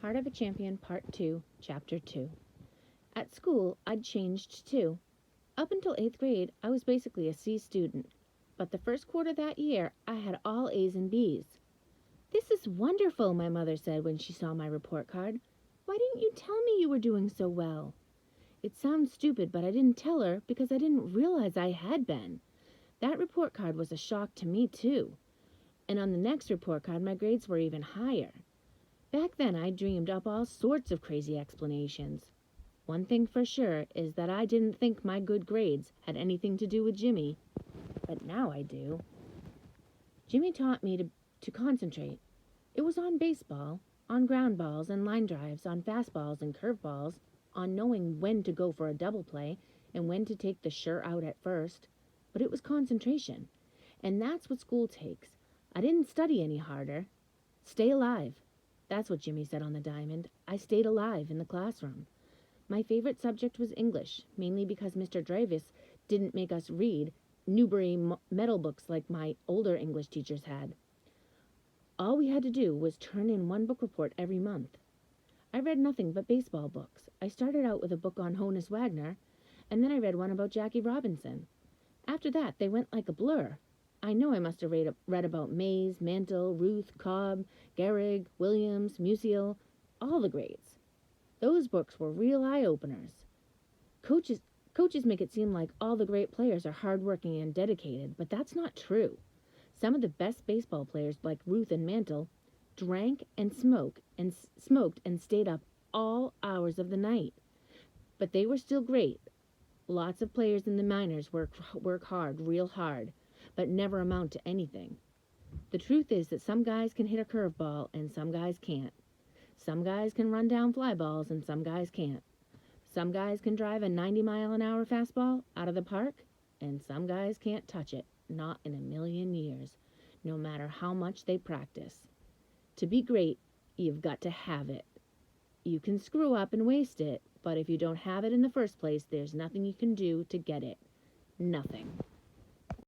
Heart of a Champion Part 2, Chapter 2. At school, I'd changed too. Up until 8th grade, I was basically a C student. But the first quarter that year, I had all A's and B's. "This is wonderful," my mother said when she saw my report card. "Why didn't you tell me you were doing so well?" It sounds stupid, but I didn't tell her because I didn't realize I had been. That report card was a shock to me too. And on the next report card, my grades were even higher. Back then, I dreamed up all sorts of crazy explanations. One thing for sure is that I didn't think my good grades had anything to do with Jimmy, but now I do. Jimmy taught me to concentrate. It was on baseball, on ground balls and line drives, on fastballs and curveballs, on knowing when to go for a double play and when to take the sure out at first. But it was concentration. And that's what school takes. I didn't study any harder. Stay alive. That's what Jimmy said on the diamond. I stayed alive in the classroom. My favorite subject was English, mainly because Mr. Dravis didn't make us read Newbery Medal books like my older English teachers had. All we had to do was turn in one book report every month. I read nothing but baseball books. I started out with a book on Honus Wagner, and then I read one about Jackie Robinson. After that, they went like a blur. I know I must have read about Mays, Mantle, Ruth, Cobb, Gehrig, Williams, Musial, all the greats. Those books were real eye-openers. Coaches make it seem like all the great players are hardworking and dedicated, but that's not true. Some of the best baseball players, like Ruth and Mantle, drank and smoked and stayed up all hours of the night. But they were still great. Lots of players in the minors work hard, real hard, but never amount to anything. The truth is that some guys can hit a curveball and some guys can't. Some guys can run down fly balls and some guys can't. Some guys can drive a 90-mile-an-hour fastball out of the park and some guys can't touch it, not in a million years, no matter how much they practice. To be great, you've got to have it. You can screw up and waste it, but if you don't have it in the first place, there's nothing you can do to get it. Nothing.